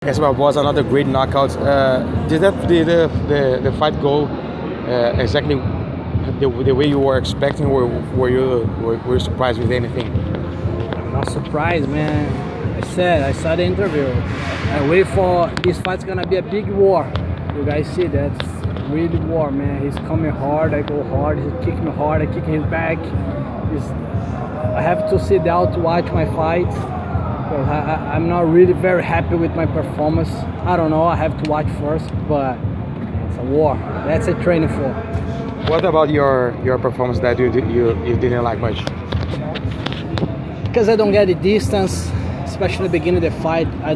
Edson Barboza, another great knockout. Did the fight go exactly the way you were expecting, or were you surprised with anything? I'm not surprised, man. I saw the interview. I wait for this fight's gonna be a big war. You guys see that's really war, man. He's coming hard, I go hard. He's kicking me hard, I kick his back. I have to sit down to watch my fight. I'm not really very happy with my performance. I don't know, I have to watch first, but it's a war. That's a training for. What about your performance that you didn't like much? Because I don't get the distance, especially the beginning of the fight. I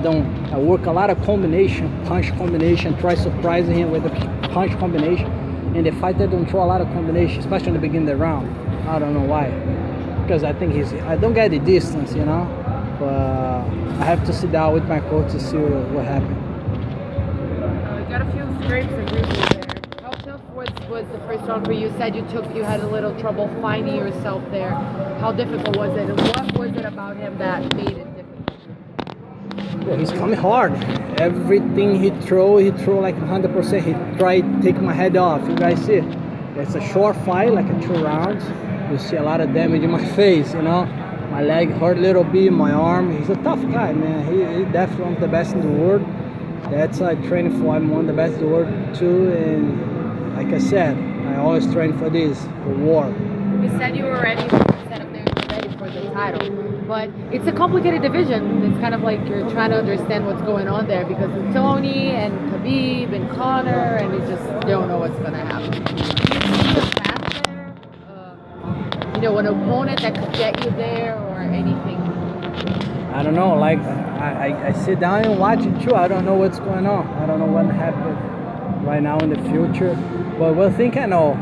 work a lot of combination, punch combination, try surprising him with the punch combination. In the fight I don't throw a lot of combination, especially in the beginning of the round. I don't know why. Because I think I don't get the distance, you know. But I have to sit down with my coach to see what happened. You got a few scrapes and bruises there. How tough was the first round for you? You said you had a little trouble finding yourself there. How difficult was it? And what was it about him that made it difficult? Well, he's coming hard. Everything he throw like 100%. He tried to take my head off. You guys see? It's a short fight, like a 2 rounds. You see a lot of damage in my face, you know. My leg hurt a little bit, my arm. He's a tough guy, man. He definitely one of the best in the world. That's I training for. I'm one of the best in the world too. And like I said, I always train for this, for war. You said you were ready. You said up there you were ready for the title, but it's a complicated division. It's kind of like you're trying to understand what's going on there because of Tony and Khabib and Conor, and you just don't know what's gonna happen. Do you see a path there? An opponent that could get you there or anything? I don't know, like I sit down and watch it too. I don't know what's going on. I don't know what happened right now in the future. But one thing I know,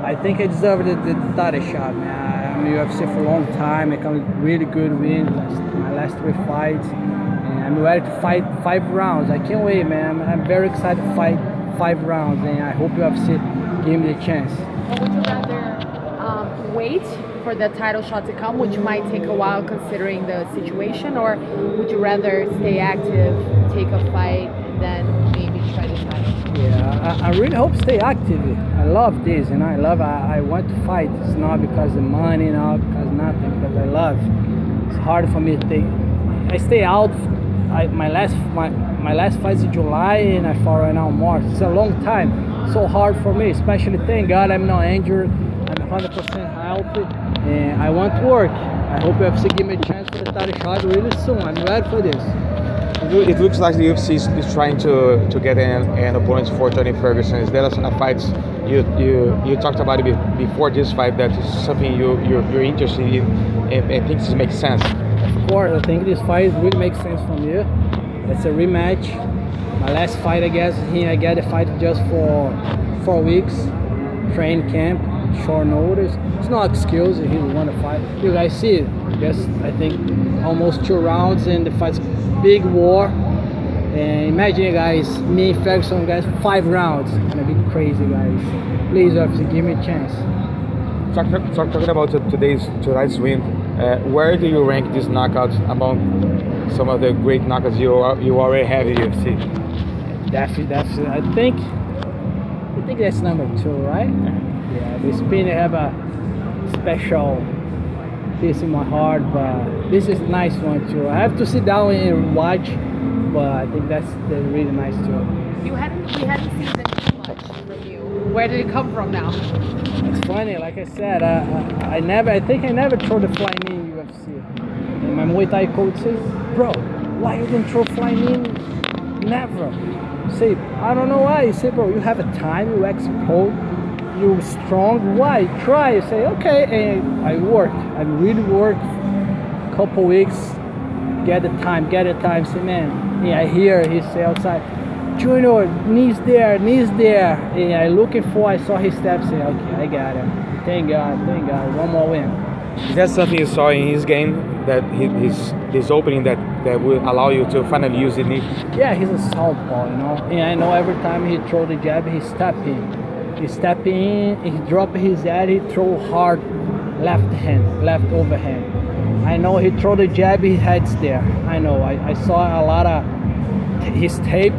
I think I deserve the title shot, man. I'm in UFC for a long time. I come with really good wins, my last 3 fights. And I'm ready to fight 5 rounds. I can't wait, man. I'm very excited to fight 5 rounds, and I hope UFC give me the chance. Or would you rather wait for the title shot to come, which might take a while considering the situation, or would you rather stay active, take a fight, and then maybe try the title? Yeah, I really hope stay active. I love this, you know. I want to fight. It's not because of money, not because nothing, because I love. It's hard for me to take. I stay out. My last fight is in July, and I fought right now in March. It's a long time. So hard for me, especially thank God I'm not injured. I'm 100% healthy, and I want to work. I hope UFC give me a chance for the title shot really soon. I'm ready for this. It looks like the UFC is trying to get an opponent for Tony Ferguson. Is there a fight you talked about it before this fight that is something you're interested in and think this makes sense? Of course, I think this fight really makes sense for me. It's a rematch. My last fight against him, I got a fight just for 4 weeks, train camp. Short notice. It's not excuse he won a fight. You guys see it. Yes, I think almost 2 rounds and the fight's big war. And imagine guys, me and Ferguson guys 5 rounds. It's gonna be crazy guys. Please UFC give me a chance. Talking about tonight's win, where do you rank this knockout among some of the great knockouts you already have in UFC? Definitely. I think that's number 2, right? Yeah, the spinner have a special piece in my heart, but this is a nice one too. I have to sit down and watch, but I think that's really nice too. We hadn't seen that much from you. Where did it come from now? It's funny, like I said, I think I never throw the flying knee in UFC. And my Muay Thai coach says, bro, why you don't throw flying knee? Never. Say, I don't know why. He said, bro, you have a time, you explode. You're strong, why? Try. Say, okay, and I really worked a couple weeks, get the time, say, man, yeah, I hear he say outside, Junior, knees there, and I saw his steps, say, okay, I got him, thank God, one more win. Is that something you saw in his game, that his opening that will allow you to finally use the knee? Yeah, he's a southpaw, you know, and I know every time he throw the jab, he step in. He step in, he drop his head, he throw hard left overhand. I know he throw the jab, his head's there. I know, I saw a lot of his tape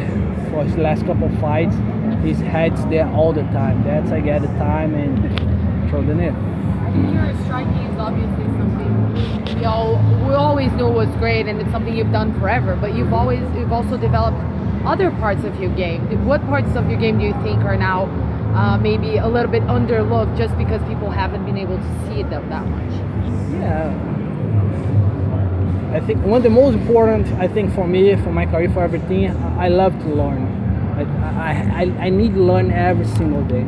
for his last couple of fights. His head's there all the time. That's I get the time and throw the net. I think your striking is obviously something we always knew was great, and it's something you've done forever. But you've also developed other parts of your game. What parts of your game do you think are now maybe a little bit underlooked just because people haven't been able to see them that much? Yeah, I think one of the most important, I think for me, for my career, for everything, I love to learn. I need to learn every single day,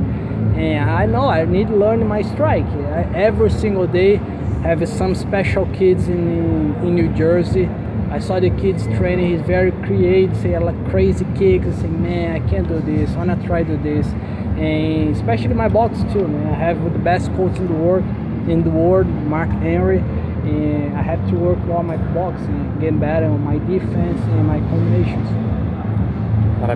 and I know I need to learn my strike. Every single day, have some special kids in New Jersey. I saw the kids training. He's very creative, say like crazy kicks. I say, man, I can't do this. I wanna try to do this, and especially my box too, man. I have the best coach in the world, Mark Henry, and I have to work on my boxing, getting better on my defense and my combinations.